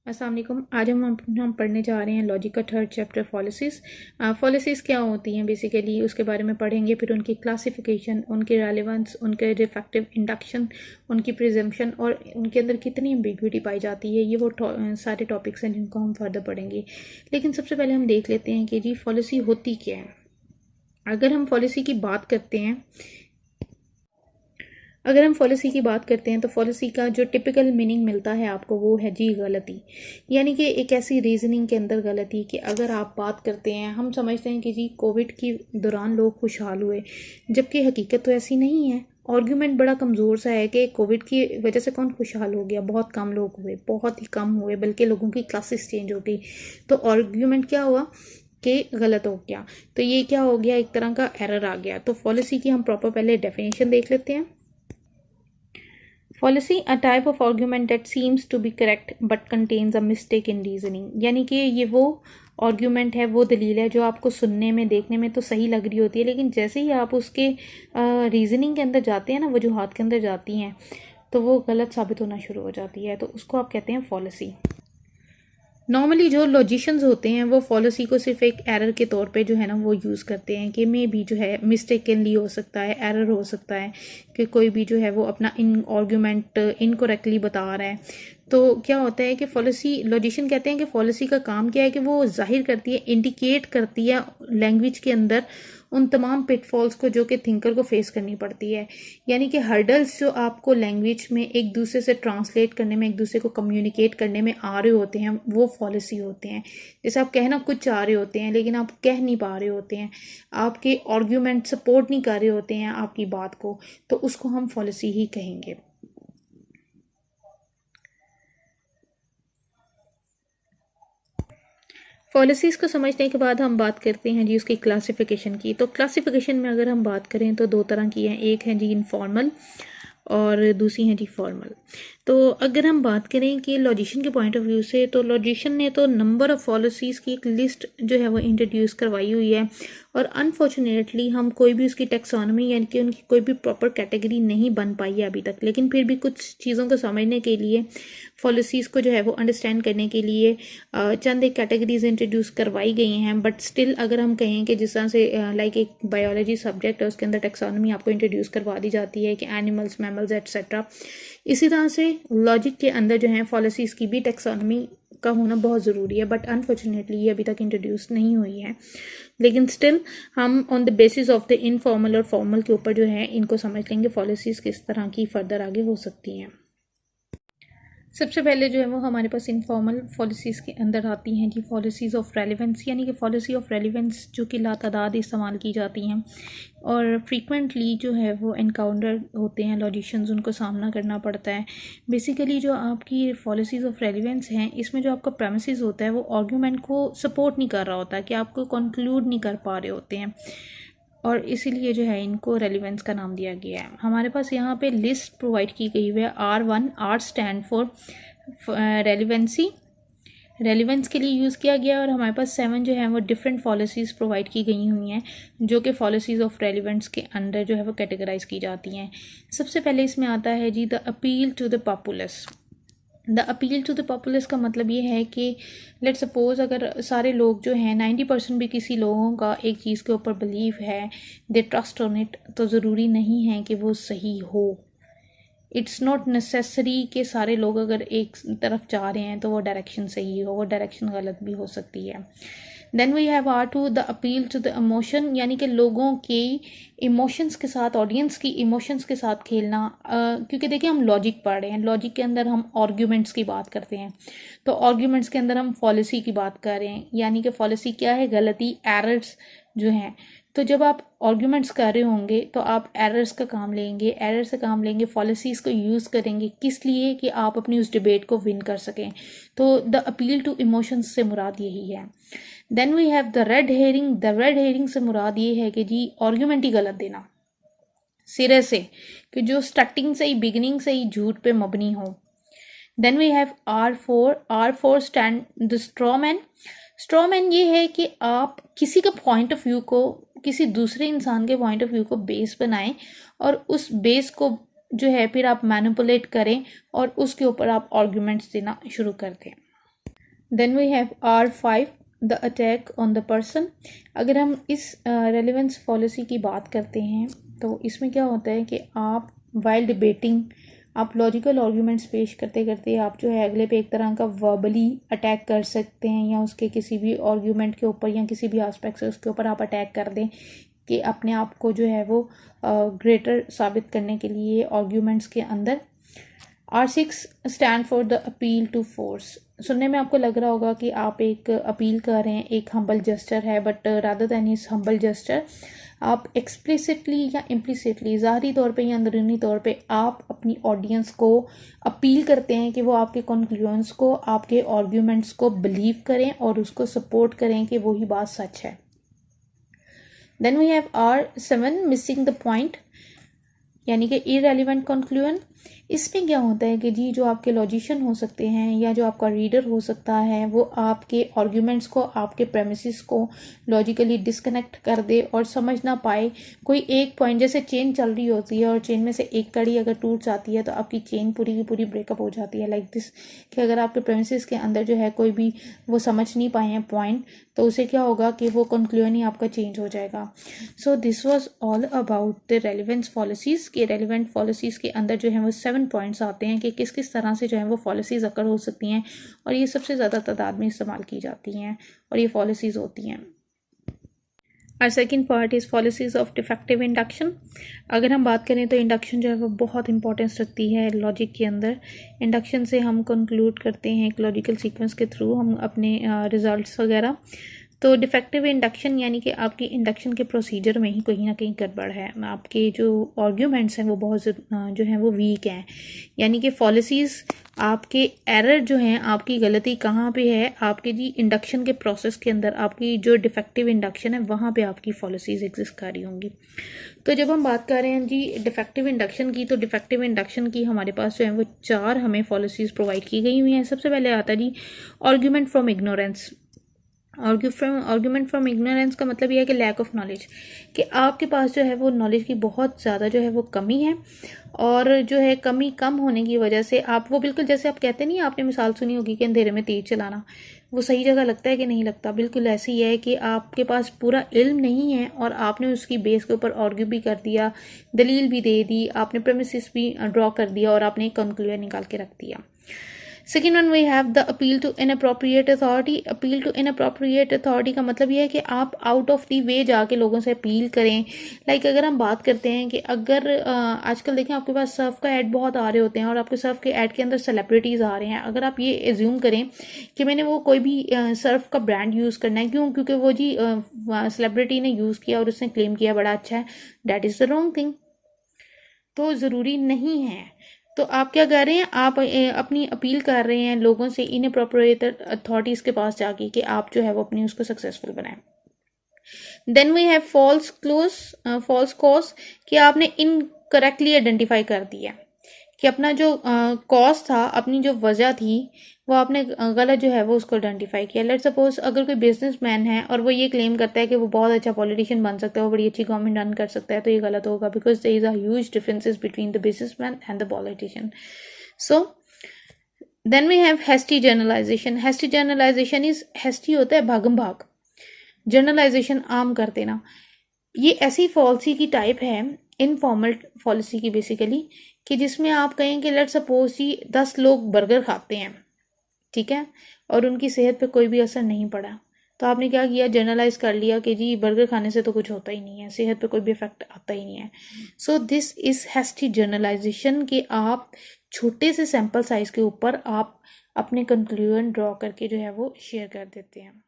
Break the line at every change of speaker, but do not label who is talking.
अस्सलाम वालेकुम। आज हम पढ़ने जा रहे हैं लॉजिक का थर्ड चैप्टर पॉलिसीज़। पॉलिसीज़ क्या होती हैं बेसिकली उसके बारे में पढ़ेंगे, फिर उनकी क्लासिफिकेशन, उनके रेलेवेंस, उनके डिफेक्टिव इंडक्शन, उनकी प्रिजम्पशन और उनके अंदर कितनी एम्बिग्विटी पाई जाती है। ये वो सारे टॉपिक्स हैं जिनको हम फर्दर पढ़ेंगे। लेकिन सबसे पहले हम देख लेते हैं कि जी पॉलिसी होती क्या है। अगर हम पॉलिसी की बात करते हैं अगर हम पॉलिसी की बात करते हैं तो पॉलिसी का जो टिपिकल मीनिंग मिलता है आपको वो है जी गलती, यानी कि एक ऐसी रीजनिंग के अंदर गलती कि अगर आप बात करते हैं, हम समझते हैं कि जी कोविड के दौरान लोग खुशहाल हुए, जबकि हकीकत तो ऐसी नहीं है। आर्ग्यूमेंट बड़ा कमज़ोर सा है कि कोविड की वजह से कौन खुशहाल हो गया। बहुत कम लोग हुए, बहुत ही कम हुए, बल्कि लोगों की क्लासेस चेंज हो गई। तो आर्ग्यूमेंट क्या हुआ कि गलत हो गया। तो ये क्या हो गया, एक तरह का एरर आ गया। तो पॉलिसी की हम प्रॉपर पहले डेफिनेशन देख लेते हैं। Fallacy, a type of argument that seems to be correct but contains a mistake in reasoning। यानी कि ये वो आर्ग्यूमेंट है, वो दलील है जो आपको सुनने में देखने में तो सही लग रही होती है, लेकिन जैसे ही आप उसके रीजनिंग के अंदर जाते हैं ना, वजूहात के अंदर जाती हैं, तो वो गलत साबित होना शुरू हो जाती है। तो उसको आप कहते हैं फॉलिसी। नॉर्मली जो लॉजिशियंस होते हैं वो फॉलिसी को सिर्फ एक एरर के तौर पे जो है ना वो यूज़ करते हैं कि मे भी जो है मिस्टेकनली हो सकता है, एरर हो सकता है कि कोई भी जो है वो अपना इन आर्ग्यूमेंट इनकोरेक्टली बता रहा है। तो क्या होता है कि पॉलिसी, लॉजिशियन कहते हैं कि पॉलिसी का काम क्या है कि वो जाहिर करती है, इंडिकेट करती है लैंग्वेज के अंदर उन तमाम पिटफॉल्स को जो कि थिंकर को फेस करनी पड़ती है। यानी कि हर्डल्स जो आपको लैंग्वेज में एक दूसरे से ट्रांसलेट करने में, एक दूसरे को कम्युनिकेट करने में आ रहे होते हैं, वो पॉलिसी होते हैं। जैसे आप कहना कुछ चाह रहे होते हैं लेकिन आप कह नहीं पा रहे होते हैं, आपके आर्ग्यूमेंट सपोर्ट नहीं कर रहे होते हैं आपकी बात को, तो उसको हम पॉलिसी ही कहेंगे। पॉलिसीज को समझने के बाद हम बात करते हैं जी उसकी क्लासिफिकेशन की। तो क्लासिफिकेशन में अगर हम बात करें तो दो तरह की हैं, एक है जी इनफॉर्मल और दूसरी है जी फॉर्मल। तो अगर हम बात करें कि लॉजिशियन के पॉइंट ऑफ व्यू से, तो लॉजिशियन ने तो नंबर ऑफ़ पॉलिसीज़ की एक लिस्ट जो है वो इंट्रोड्यूस करवाई हुई है, और अनफॉर्चुनेटली हम कोई भी उसकी टेक्सोनॉमी यानी कि उनकी कोई भी प्रॉपर कैटेगरी नहीं बन पाई है अभी तक। लेकिन फिर भी कुछ चीज़ों को समझने के लिए, पॉलिसीज़ को जो है वो अंडरस्टैंड करने के लिए चंद एक कैटेगरीज इंट्रोड्यूस करवाई गई हैं। बट स्टिल अगर हम कहें कि जिस तरह से लाइक एक बायोलॉजी सब्जेक्ट है, उसके अंदर टेक्सोनॉमी आपको इंट्रोड्यूस करवा दी जाती है कि एनिमल्स, मैमल्स एट्सेट्रा, इसी तरह से लॉजिक के अंदर जो है पॉलिसीज़ की भी टेक्सोनॉमी का होना बहुत ज़रूरी है। बट अनफॉर्चुनेटली ये अभी तक इंट्रोड्यूस नहीं हुई है। लेकिन स्टिल हम on the basis of the informal और फॉर्मल के ऊपर जो है इनको समझ लेंगे पॉलिसीज़ किस तरह की फर्दर आगे हो सकती हैं। सबसे पहले जो है वो हमारे पास इनफॉर्मल पॉलिसीज़ के अंदर आती हैं जी पॉलिसीज़ ऑफ रेलिवेंस, यानी कि पॉलिसी ऑफ रेलिवेंस जो कि लातादाद इस्तेमाल की जाती हैं और फ्रीक्वेंटली जो है वो एनकाउंटर होते हैं लॉजिशियंस, उनको सामना करना पड़ता है। बेसिकली जो आपकी पॉलिसीज़ ऑफ रेलिवेंस हैं, इसमें जो आपका प्रेमिसेस होता है वो आर्ग्यूमेंट को सपोर्ट नहीं कर रहा होता, कि आपको कंक्लूड नहीं कर पा रहे होते हैं, और इसीलिए जो है इनको रेलिवेंस का नाम दिया गया है। हमारे पास यहाँ पे लिस्ट प्रोवाइड की गई हुई है R1। R stand for relevancy, relevance के लिए यूज़ किया गया, और हमारे पास 7 जो है वो डिफरेंट पॉलिसीज़ प्रोवाइड की गई हुई हैं जो कि पॉलिसीज़ ऑफ रेलिवेंस के अंदर जो है वो कैटेगराइज की जाती हैं। सबसे पहले इसमें आता है जी the appeal to the populace. The appeal to the populace का मतलब ये है कि लेट सपोज अगर सारे लोग जो हैं 90% भी किसी लोगों का एक चीज़ के ऊपर बिलीव है, दे ट्रस्ट ऑन इट, तो ज़रूरी नहीं है कि वो सही हो। इट्स नॉट नेसेसरी कि सारे लोग अगर एक तरफ जा रहे हैं तो वो डायरेक्शन सही हो, वो डायरेक्शन गलत भी हो सकती है। Then we have R2 the appeal to the emotion, यानी कि लोगों के इमोशंस के साथ, ऑडियंस की इमोशंस के साथ खेलना। क्योंकि देखिए हम लॉजिक पढ़ रहे हैं, लॉजिक के अंदर हम आर्ग्यूमेंट्स की बात करते हैं, तो आर्ग्यूमेंट्स के अंदर हम पॉलिसी की बात कर रहे हैं, यानी कि पॉलिसी क्या है, गलती, एरर्स जो हैं। तो जब आप आर्ग्यूमेंट्स कर रहे होंगे तो आप एरर्स का काम लेंगे, एरर से काम लेंगे, पॉलिसीज़ को यूज़ करेंगे, किस लिए, कि आप अपनी उस डिबेट को विन कर सकें। तो द अपील टू इमोशंस से मुराद यही है। Then we have the red herring. The red herring से मुराद ये है कि जी आर्ग्यूमेंट ही गलत देना सिरे से, कि जो स्टार्टिंग से ही, बिगिनिंग से ही झूठ पे मबनी हो। Then we have R4। R4 stand the strawman. Strawman ये है कि आप किसी का पॉइंट ऑफ व्यू को, किसी दूसरे इंसान के पॉइंट ऑफ व्यू को बेस बनाएं, और उस बेस को जो है फिर आप मैनिपुलेट करें और उसके ऊपर आप आर्ग्यूमेंट्स देना शुरू कर दें। Then we have R5 the attack on the person. अगर हम इस रेलिवेंस पॉलिसी की बात करते हैं तो इसमें क्या होता है कि आप वाइल डिबेटिंग, आप लॉजिकल आर्ग्यूमेंट्स पेश करते करते आप जो है अगले पे एक तरह का वर्बली अटैक कर सकते हैं, या उसके किसी भी आर्ग्यूमेंट के ऊपर या किसी भी एस्पेक्ट से उसके ऊपर आप अटैक कर दें कि अपने आप को जो है वो ग्रेटर साबित करने के लिए आर्ग्यूमेंट्स के अंदर। R6 stand for the appeal to force. सुनने में आपको लग रहा होगा कि आप एक अपील कर रहे हैं, एक हम्बल जेस्चर है, बट रादर दैन इस हम्बल जेस्चर आप एक्सप्लिसिटली या इम्प्लिसिटली, ज़ाहरी तौर पे या अंदरूनी तौर पे आप अपनी ऑडियंस को अपील करते हैं कि वो आपके कंक्लूजन्स को, आपके आर्ग्यूमेंट्स को बिलीव करें और उसको सपोर्ट करें कि वही बात सच है। Then we have R7 missing the point, यानी कि इररेलेवेंट कंक्लूजन। इसमें क्या होता है कि जी जो आपके लॉजिशियन हो सकते हैं या जो आपका रीडर हो सकता है वो आपके आर्ग्यूमेंट्स को, आपके प्रेमिसेस को लॉजिकली डिस्कनेक्ट कर दे और समझ ना पाए कोई एक पॉइंट। जैसे चेन चल रही होती है और चेन में से एक कड़ी अगर टूट जाती है तो आपकी चेन पूरी की पूरी ब्रेकअप हो जाती है। लाइक दिस कि अगर आपके प्रेमिसेस के अंदर जो है कोई भी वो समझ नहीं पाए हैं पॉइंट, तो उसे क्या होगा कि वो कंक्लूजन ही आपका चेंज हो जाएगा। So this was all about the relevance policies के रेलिवेंट पॉलिसीज़ के अंदर जो है वो 7 पॉइंट्स आते हैं कि किस किस तरह से जो है वो पॉलिसीज़ अकर हो सकती हैं और ये सबसे ज़्यादा तादाद में इस्तेमाल की जाती हैं और ये पॉलिसीज़ होती हैं। और second part is policies of defective induction. अगर हम बात करें तो इंडक्शन जो है वो बहुत इंपॉर्टेंस रखती है लॉजिक के अंदर। इंडक्शन से हम कंक्लूड करते हैं एक लॉजिकल सीक्वेंस के थ्रू हम अपने रिजल्ट्स वगैरह। तो डिफेक्टिव इंडक्शन यानी कि आपकी इंडक्शन के प्रोसीजर में ही कहीं ना कहीं गड़बड़ है, आपके जो आर्ग्यूमेंट्स हैं वो बहुत जो हैं वो वीक हैं, यानी कि पॉलिसीज़ आपके एरर जो हैं, आपकी गलती कहाँ पे है, आपके जी इंडक्शन के प्रोसेस के अंदर आपकी जो डिफेक्टिव इंडक्शन है वहाँ पे आपकी पॉलिसीज़ एग्जिस्ट कर रही होंगी। तो जब हम बात कर रहे हैं जी डिफेक्टिव इंडक्शन की, तो डिफेक्टिव इंडक्शन की हमारे पास जो है वो 4 हमें पॉलिसीज़ प्रोवाइड की गई हुई हैं। सबसे पहले आता है जी argument from ignorance. Argument from ignorance का मतलब यह है कि लैक ऑफ नॉलेज, कि आपके पास जो है वो नॉलेज की बहुत ज़्यादा जो है वो कमी है और जो है कमी कम होने की वजह से आप वो बिल्कुल जैसे आप कहते नहीं, आपने मिसाल सुनी होगी कि अंधेरे में तेज चलाना, वो सही जगह लगता है कि नहीं लगता, बिल्कुल ऐसे ही है कि आपके पास पूरा इल्म नहीं है और आपने उसकी बेस के ऊपर आर्ग्यू भी कर दिया, दलील भी दे दी, आपने प्रेमिसेस भी ड्रॉ कर दिया और आपने एक कंक्लूजन निकाल के रख दिया। Second one we have the appeal to inappropriate authority. Appeal to inappropriate authority का मतलब यह है कि आप आउट ऑफ दी वे जाके लोगों से अपील करें। लाइक अगर हम बात करते हैं कि अगर आजकल देखें आपके पास सर्फ का ऐड बहुत आ रहे होते हैं और आपके सर्फ के ऐड के अंदर सेलिब्रिटीज़ आ रहे हैं, अगर आप ये एज्यूम करें कि मैंने वो कोई भी सर्फ का ब्रांड यूज़ करना है, क्यों, क्योंकि वो जी सेलिब्रिटी ने यूज़ किया और उसने क्लेम किया बड़ा अच्छा है, that is the wrong thing. तो ज़रूरी नहीं है। तो आप क्या कर रहे हैं, आप अपनी अपील कर रहे हैं लोगों से इनअप्रोप्रिएट अथॉरिटीज़ के पास जाके कि आप जो है वो अपनी उसको सक्सेसफुल बनाएं। Then we have false cause, कि आपने इनकरेक्टली आइडेंटिफाई कर दिया कि अपना जो कॉज था, अपनी जो वजह थी वो आपने गलत जो है वो उसको आइडेंटिफाई किया। लेट सपोज अगर कोई बिजनेसमैन है और वो ये क्लेम करता है कि वो बहुत अच्छा पॉलिटिशियन बन सकता है, वो बड़ी अच्छी गवर्नमेंट रन कर सकता है, तो ये गलत होगा, because there is a huge differences between the businessman and the politician. So then we have hasty generalisation. Hasty generalisation is, hasty होता है भागम भाग, जनरलाइजेशन आम कर देना। ये ऐसी पॉलिसी की टाइप है, इनफॉर्मल पॉलिसी की बेसिकली, कि जिसमें आप कहें कि लेट सपोज जी 10 लोग बर्गर खाते हैं, ठीक है, और उनकी सेहत पे कोई भी असर नहीं पड़ा, तो आपने क्या किया, जनरलाइज कर लिया कि जी बर्गर खाने से तो कुछ होता ही नहीं है, सेहत पे कोई भी इफेक्ट आता ही नहीं है। So this is hasty generalisation, कि आप छोटे से सैंपल साइज के ऊपर आप अपने कंक्लूजन ड्रॉ करके जो है वो शेयर कर देते हैं।